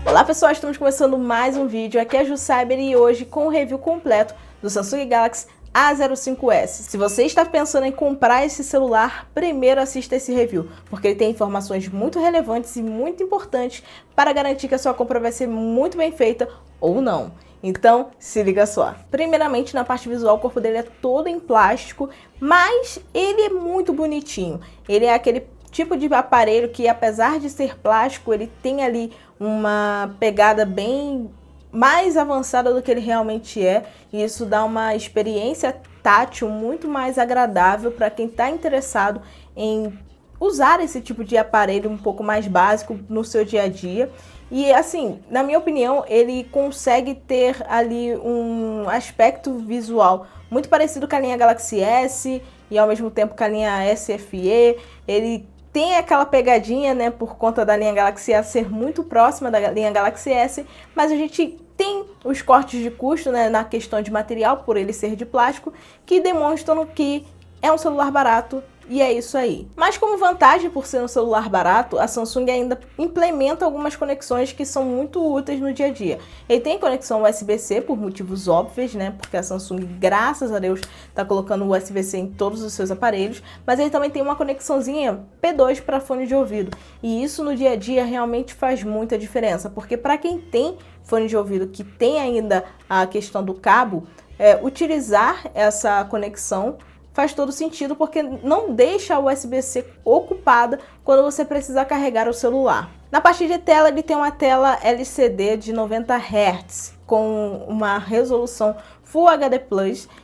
Olá pessoal, estamos começando mais um vídeo, aqui é a Ju Cyber e hoje com o review completo do Samsung Galaxy A05s. Se você está pensando em comprar esse celular, primeiro assista esse review, porque ele tem informações muito relevantes e muito importantes para garantir que a sua compra vai ser muito bem feita ou não. Então, se liga só. Primeiramente, na parte visual, o corpo dele é todo em plástico, mas ele é muito bonitinho. Ele é aquele tipo de aparelho que, apesar de ser plástico, ele tem ali uma pegada bem mais avançada do que ele realmente é, e isso dá uma experiência tátil muito mais agradável para quem está interessado em usar esse tipo de aparelho um pouco mais básico no seu dia a dia. E assim, na minha opinião, ele consegue ter ali um aspecto visual muito parecido com a linha Galaxy S e ao mesmo tempo com a linha S FE. Ele tem aquela pegadinha, né, por conta da linha Galaxy A ser muito próxima da linha Galaxy S, mas a gente tem os cortes de custo, né, na questão de material, por ele ser de plástico, que demonstram que é um celular barato. E é isso aí. Mas como vantagem por ser um celular barato, a Samsung ainda implementa algumas conexões que são muito úteis no dia a dia. Ele tem conexão USB-C por motivos óbvios, né? Porque a Samsung, graças a Deus, está colocando o USB-C em todos os seus aparelhos. Mas ele também tem uma conexãozinha P2 para fone de ouvido. E isso no dia a dia realmente faz muita diferença. Porque para quem tem fone de ouvido que tem ainda a questão do cabo, utilizar essa conexão faz todo sentido, porque não deixa a USB-C ocupada quando você precisar carregar o celular. Na parte de tela, ele tem uma tela LCD de 90 Hz, com uma resolução Full HD+,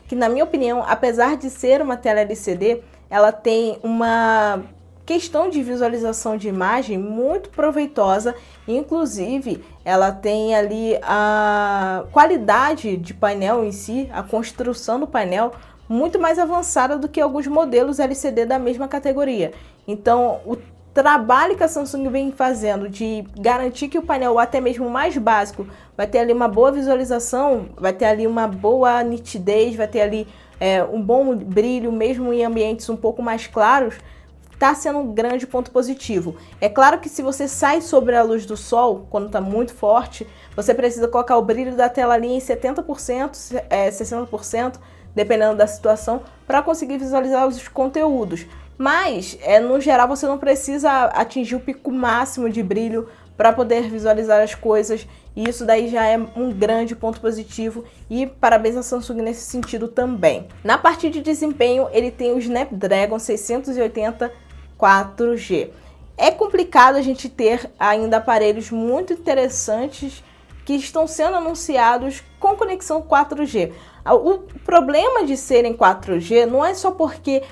que na minha opinião, apesar de ser uma tela LCD, ela tem uma questão de visualização de imagem muito proveitosa. Inclusive, ela tem ali a qualidade de painel em si, a construção do painel, muito mais avançada do que alguns modelos LCD da mesma categoria. Então, o trabalho que a Samsung vem fazendo de garantir que o painel, até mesmo mais básico, vai ter ali uma boa visualização, vai ter ali uma boa nitidez, vai ter ali um bom brilho, mesmo em ambientes um pouco mais claros, está sendo um grande ponto positivo. É claro que se você sai sobre a luz do sol, quando está muito forte, você precisa colocar o brilho da tela ali em 70%, 60%, dependendo da situação, para conseguir visualizar os conteúdos. Mas, no geral, você não precisa atingir o pico máximo de brilho para poder visualizar as coisas, e isso daí já é um grande ponto positivo, e parabéns à Samsung nesse sentido também. Na parte de desempenho, ele tem o Snapdragon 680 4G. É complicado a gente ter ainda aparelhos muito interessantes que estão sendo anunciados com conexão 4G. O problema de serem 4G não é só porque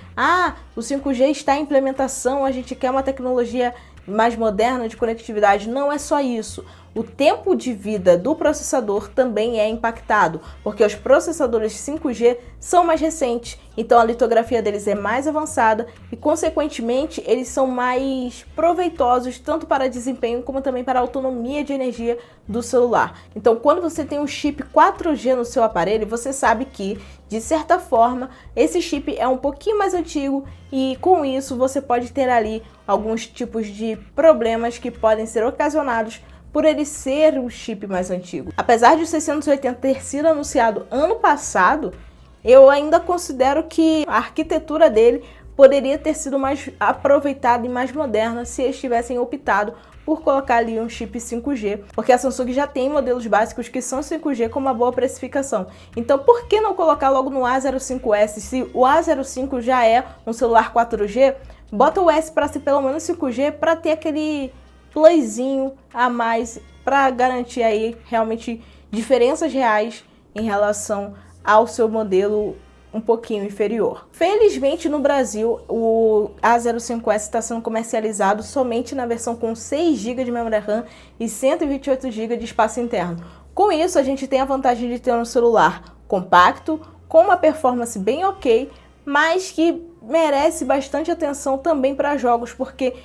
o 5G está em implementação, a gente quer uma tecnologia mais moderna de conectividade. Não é só isso. O tempo de vida do processador também é impactado, porque os processadores 5G são mais recentes, então a litografia deles é mais avançada e, consequentemente, eles são mais proveitosos tanto para desempenho como também para a autonomia de energia do celular. Então, quando você tem um chip 4G no seu aparelho, você sabe que, de certa forma, esse chip é um pouquinho mais antigo e, com isso, você pode ter ali alguns tipos de problemas que podem ser ocasionados por ele ser um chip mais antigo. Apesar de o 680 ter sido anunciado ano passado, eu ainda considero que a arquitetura dele poderia ter sido mais aproveitada e mais moderna se eles tivessem optado por colocar ali um chip 5G, porque a Samsung já tem modelos básicos que são 5G com uma boa precificação. Então, por que não colocar logo no A05s? Se o A05 já é um celular 4G, bota o S para ser pelo menos 5G para ter aquele playzinho a mais para garantir aí realmente diferenças reais em relação ao seu modelo um pouquinho inferior. Felizmente no Brasil o A05s está sendo comercializado somente na versão com 6 GB de memória RAM e 128 GB de espaço interno. Com isso a gente tem a vantagem de ter um celular compacto, com uma performance bem ok, mas que merece bastante atenção também para jogos, porque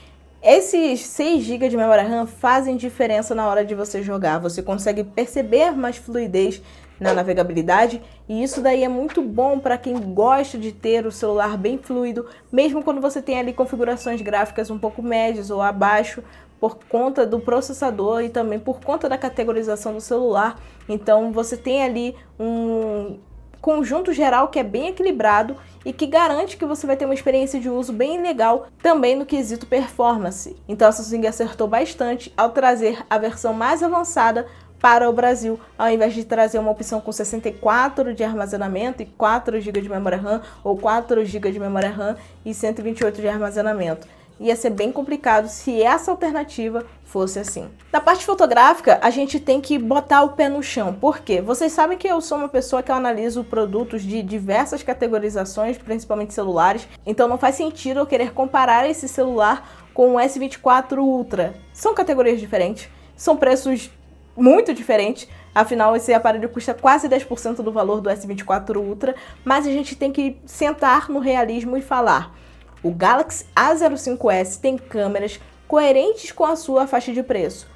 esses 6 GB de memória RAM fazem diferença na hora de você jogar. Você consegue perceber mais fluidez na navegabilidade e isso daí é muito bom para quem gosta de ter o celular bem fluido, mesmo quando você tem ali configurações gráficas um pouco médias ou abaixo, por conta do processador e também por conta da categorização do celular. Então você tem ali um conjunto geral que é bem equilibrado e que garante que você vai ter uma experiência de uso bem legal também no quesito performance. Então a Samsung acertou bastante ao trazer a versão mais avançada para o Brasil, ao invés de trazer uma opção com 64 de armazenamento e 4 GB de memória RAM, ou 4 GB de memória RAM e 128 de armazenamento. Ia ser bem complicado se essa alternativa fosse assim. Na parte fotográfica, a gente tem que botar o pé no chão. Por quê? Vocês sabem que eu sou uma pessoa que analisa produtos de diversas categorizações, principalmente celulares, então não faz sentido eu querer comparar esse celular com o S24 Ultra. São categorias diferentes, são preços muito diferente, afinal esse aparelho custa quase 10% do valor do S24 Ultra, mas a gente tem que sentar no realismo e falar: o Galaxy A05s tem câmeras coerentes com a sua faixa de preço.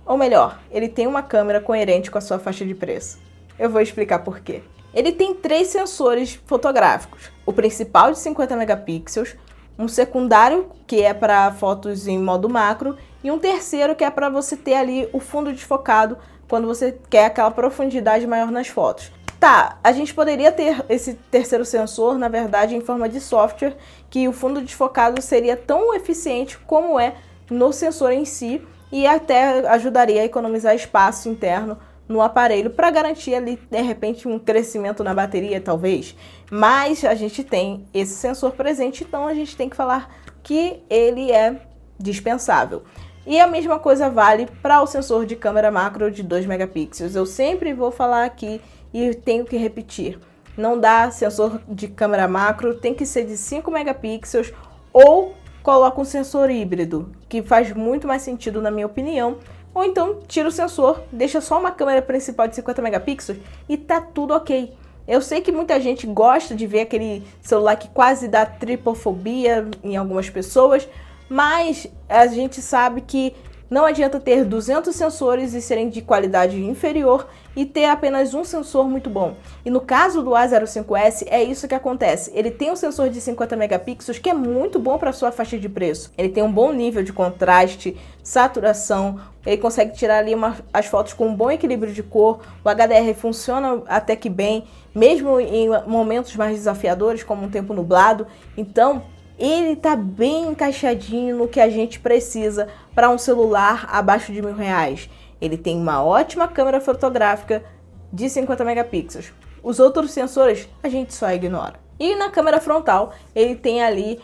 Ou melhor, ele tem uma câmera coerente com a sua faixa de preço. Eu vou explicar por quê. Ele tem 3 sensores fotográficos, o principal de 50 megapixels, um secundário que é para fotos em modo macro e um terceiro que é para você ter ali o fundo desfocado quando você quer aquela profundidade maior nas fotos. Tá, a gente poderia ter esse terceiro sensor, na verdade, em forma de software, que o fundo desfocado seria tão eficiente como é no sensor em si e até ajudaria a economizar espaço interno no aparelho para garantir ali, de repente, um crescimento na bateria, talvez. Mas a gente tem esse sensor presente, então a gente tem que falar que ele é dispensável. E a mesma coisa vale para o sensor de câmera macro de 2 megapixels. Eu sempre vou falar aqui e tenho que repetir. Não dá sensor de câmera macro, tem que ser de 5 megapixels ou coloca um sensor híbrido, que faz muito mais sentido na minha opinião. Ou então tira o sensor, deixa só uma câmera principal de 50 megapixels e tá tudo ok. Eu sei que muita gente gosta de ver aquele celular que quase dá tripofobia em algumas pessoas, mas a gente sabe que não adianta ter 200 sensores e serem de qualidade inferior e ter apenas um sensor muito bom. E no caso do A05s é isso que acontece. Ele tem um sensor de 50 megapixels que é muito bom para sua faixa de preço. Ele tem um bom nível de contraste, saturação, ele consegue tirar ali as fotos com um bom equilíbrio de cor, o HDR funciona até que bem, mesmo em momentos mais desafiadores, como um tempo nublado. Então, ele tá bem encaixadinho no que a gente precisa para um celular abaixo de R$1.000. Ele tem uma ótima câmera fotográfica de 50 megapixels. Os outros sensores a gente só ignora. E na câmera frontal ele tem ali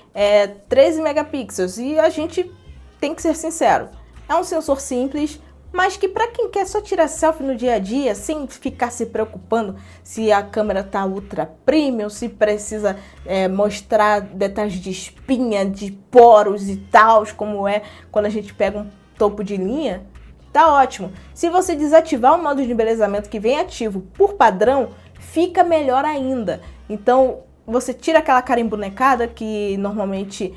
13 megapixels e a gente tem que ser sincero, é um sensor simples, mas que para quem quer só tirar selfie no dia a dia, sem ficar se preocupando se a câmera tá ultra premium, se precisa mostrar detalhes de espinha, de poros e tal, como é quando a gente pega um topo de linha, tá ótimo. Se você desativar o modo de embelezamento que vem ativo por padrão, fica melhor ainda. Então você tira aquela cara embonecada que normalmente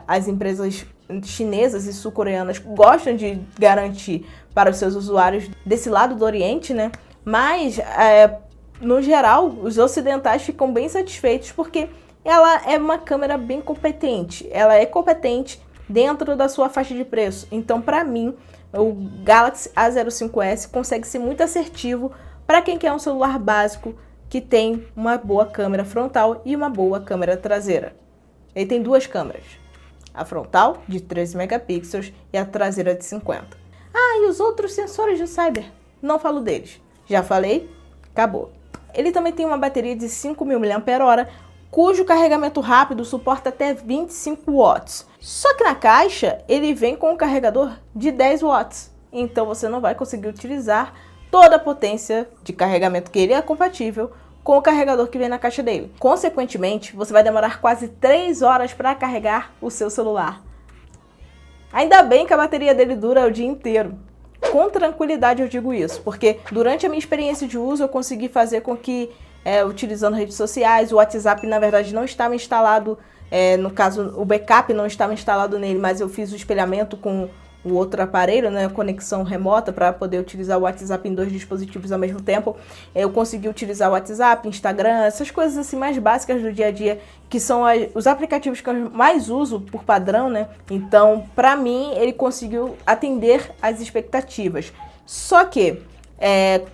as empresas chinesas e sul-coreanas gostam de garantir para os seus usuários desse lado do Oriente, né? Mas, no geral, os ocidentais ficam bem satisfeitos porque ela é uma câmera bem competente. Ela é competente dentro da sua faixa de preço. Então, para mim, o Galaxy A05s consegue ser muito assertivo para quem quer um celular básico que tem uma boa câmera frontal e uma boa câmera traseira. Ele tem 2 câmeras. A frontal, de 13 megapixels, e a traseira de 50. Ah, e os outros sensores do Cyber? Não falo deles. Já falei, acabou. Ele também tem uma bateria de 5.000 mAh, cujo carregamento rápido suporta até 25 watts. Só que na caixa, ele vem com um carregador de 10 watts. Então você não vai conseguir utilizar toda a potência de carregamento que ele é compatível com o carregador que vem na caixa dele. Consequentemente, você vai demorar quase 3 horas para carregar o seu celular. Ainda bem que a bateria dele dura o dia inteiro. Com tranquilidade eu digo isso, porque durante a minha experiência de uso eu consegui fazer com que utilizando redes sociais. O WhatsApp, na verdade, não estava instalado, no caso, o backup não estava instalado nele, mas eu fiz o espelhamento com o outro aparelho, né, conexão remota, para poder utilizar o WhatsApp em 2 dispositivos ao mesmo tempo. Eu consegui utilizar o WhatsApp, Instagram, essas coisas assim mais básicas do dia a dia, que são os aplicativos que eu mais uso por padrão, né? Então, para mim, ele conseguiu atender às expectativas. Só que,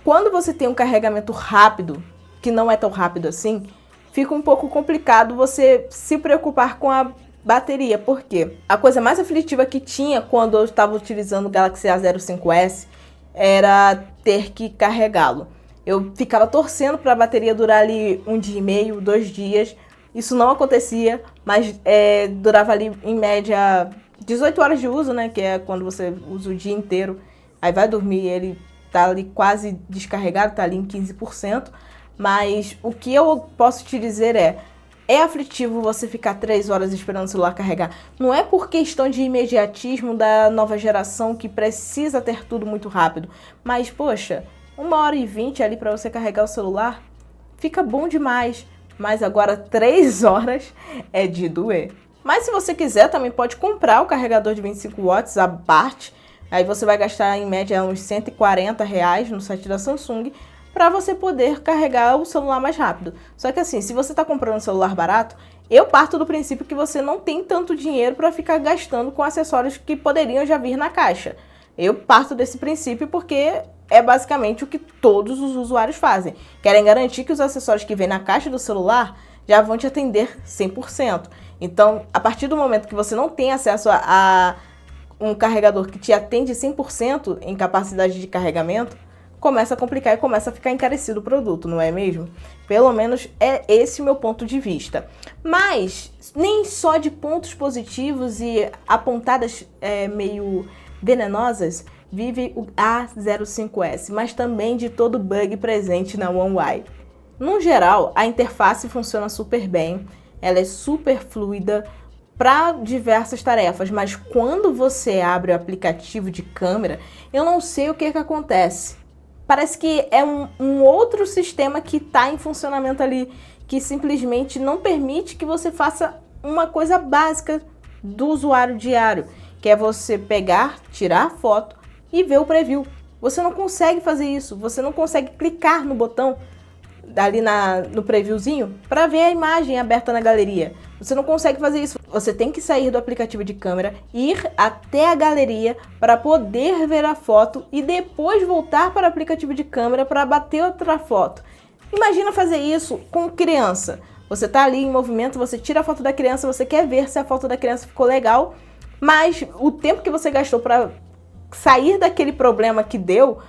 quando você tem um carregamento rápido, que não é tão rápido assim, fica um pouco complicado você se preocupar com a bateria. Por quê? A coisa mais aflitiva que tinha quando eu estava utilizando o Galaxy A05s era ter que carregá-lo. Eu ficava torcendo para a bateria durar ali 1 dia e meio, 2 dias. Isso não acontecia, mas durava ali em média 18 horas de uso, né? Que é quando você usa o dia inteiro. Aí vai dormir, ele tá ali quase descarregado, tá ali em 15%. Mas o que eu posso te dizer é aflitivo você ficar 3 horas esperando o celular carregar. Não é por questão de imediatismo da nova geração que precisa ter tudo muito rápido. Mas, poxa, 1h20 ali para você carregar o celular, fica bom demais. Mas agora 3 horas é de doer. Mas se você quiser, também pode comprar o carregador de 25 watts à parte. Aí você vai gastar em média uns R$140 no site da Samsung, para você poder carregar o celular mais rápido. Só que assim, se você está comprando um celular barato, eu parto do princípio que você não tem tanto dinheiro para ficar gastando com acessórios que poderiam já vir na caixa. Eu parto desse princípio porque é basicamente o que todos os usuários fazem. Querem garantir que os acessórios que vêm na caixa do celular já vão te atender 100%. Então, a partir do momento que você não tem acesso a um carregador que te atende 100% em capacidade de carregamento, começa a complicar e começa a ficar encarecido o produto, não é mesmo? Pelo menos é esse o meu ponto de vista. Mas nem só de pontos positivos e apontadas meio venenosas vive o A05s, mas também de todo bug presente na One UI. No geral, a interface funciona super bem, ela é super fluida para diversas tarefas, mas quando você abre o aplicativo de câmera, eu não sei o que acontece. Parece que é um outro sistema que está em funcionamento ali, que simplesmente não permite que você faça uma coisa básica do usuário diário, que é você pegar, tirar a foto e ver o preview. Você não consegue fazer isso, você não consegue clicar no botão ali no previewzinho para ver a imagem aberta na galeria. Você não consegue fazer isso. Você tem que sair do aplicativo de câmera, ir até a galeria para poder ver a foto e depois voltar para o aplicativo de câmera para bater outra foto. Imagina fazer isso com criança. Você está ali em movimento, você tira a foto da criança, você quer ver se a foto da criança ficou legal, mas o tempo que você gastou para sair daquele problema que deu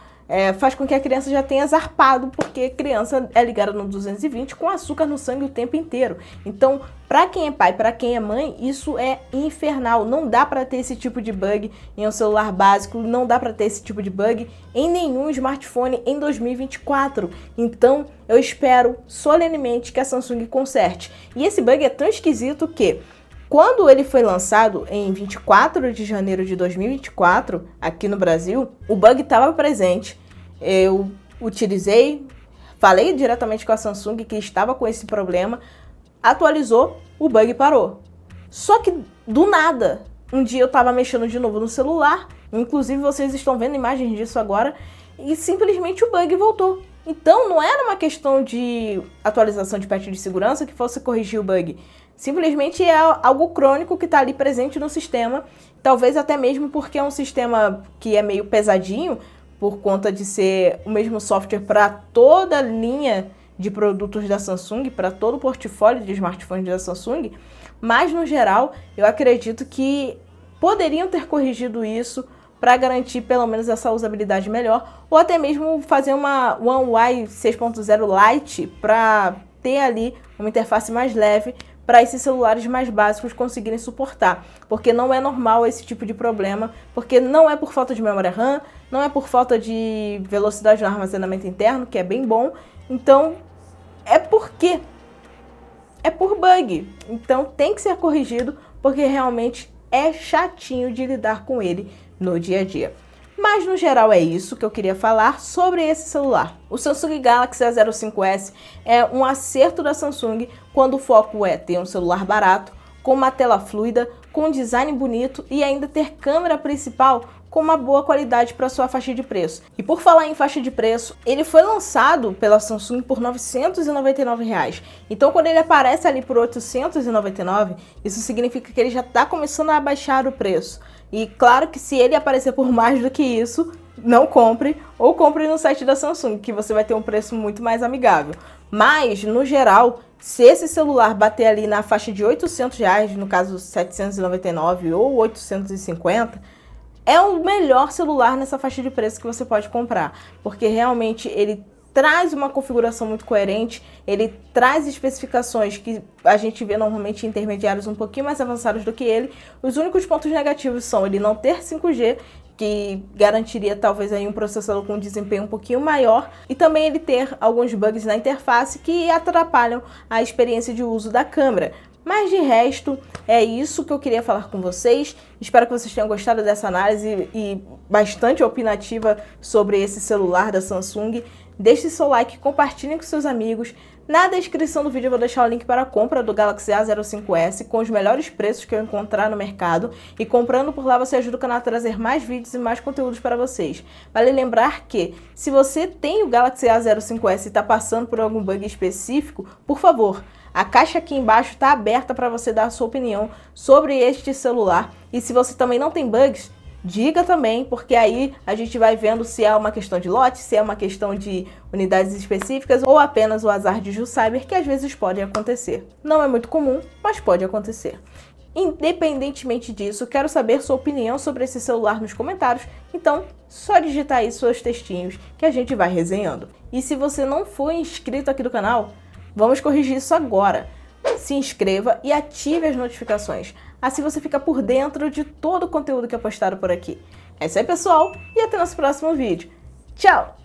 faz com que a criança já tenha zarpado, porque criança é ligada no 220 com açúcar no sangue o tempo inteiro. Então, para quem é pai, para quem é mãe, isso é infernal. Não dá para ter esse tipo de bug em um celular básico, não dá para ter esse tipo de bug em nenhum smartphone em 2024. Então, eu espero solenemente que a Samsung conserte. E esse bug é tão esquisito que, quando ele foi lançado em 24 de janeiro de 2024, aqui no Brasil, o bug estava presente. Eu utilizei, falei diretamente com a Samsung que estava com esse problema, atualizou, o bug parou. Só que, do nada, um dia eu estava mexendo de novo no celular, inclusive vocês estão vendo imagens disso agora, e simplesmente o bug voltou. Então, não era uma questão de atualização de patch de segurança que fosse corrigir o bug. Simplesmente é algo crônico que está ali presente no sistema, talvez até mesmo porque é um sistema que é meio pesadinho, por conta de ser o mesmo software para toda a linha de produtos da Samsung, para todo o portfólio de smartphones da Samsung, mas no geral eu acredito que poderiam ter corrigido isso para garantir pelo menos essa usabilidade melhor, ou até mesmo fazer uma One UI 6.0 Lite para ter ali uma interface mais leve para esses celulares mais básicos conseguirem suportar, porque não é normal esse tipo de problema, porque não é por falta de memória RAM, não é por falta de velocidade no armazenamento interno, que é bem bom, então é porque é por bug, então tem que ser corrigido, porque realmente é chatinho de lidar com ele no dia a dia. Mas no geral é isso que eu queria falar sobre esse celular. O Samsung Galaxy A05s é um acerto da Samsung quando o foco é ter um celular barato, com uma tela fluida, com um design bonito e ainda ter câmera principal com uma boa qualidade para sua faixa de preço. E por falar em faixa de preço, ele foi lançado pela Samsung por R$ 999. Então quando ele aparece ali por R$ 899, isso significa que ele já está começando a abaixar o preço. E claro que se ele aparecer por mais do que isso, não compre, ou compre no site da Samsung, que você vai ter um preço muito mais amigável. Mas, no geral, se esse celular bater ali na faixa de R$ 800, no caso 799 ou 850, é o melhor celular nessa faixa de preço que você pode comprar, porque realmente ele traz uma configuração muito coerente, ele traz especificações que a gente vê normalmente em intermediários um pouquinho mais avançados do que ele. Os únicos pontos negativos são ele não ter 5G, que garantiria talvez aí um processador com um desempenho um pouquinho maior, e também ele ter alguns bugs na interface que atrapalham a experiência de uso da câmera. Mas de resto, é isso que eu queria falar com vocês. Espero que vocês tenham gostado dessa análise e bastante opinativa sobre esse celular da Samsung. Deixe seu like, compartilhem com seus amigos. Na descrição do vídeo eu vou deixar o link para a compra do Galaxy A05s com os melhores preços que eu encontrar no mercado. E comprando por lá você ajuda o canal a trazer mais vídeos e mais conteúdos para vocês. Vale lembrar que, se você tem o Galaxy A05s e está passando por algum bug específico, por favor, a caixa aqui embaixo está aberta para você dar a sua opinião sobre este celular. E se você também não tem bugs, diga também, porque aí a gente vai vendo se é uma questão de lote, se é uma questão de unidades específicas ou apenas o azar de Jucyber, que às vezes pode acontecer. Não é muito comum, mas pode acontecer. Independentemente disso, quero saber sua opinião sobre esse celular nos comentários, então só digitar aí seus textinhos que a gente vai resenhando. E se você não for inscrito aqui do canal, vamos corrigir isso agora. Se inscreva e ative as notificações. Assim você fica por dentro de todo o conteúdo que é postado por aqui. É isso aí, pessoal, e até nosso próximo vídeo. Tchau!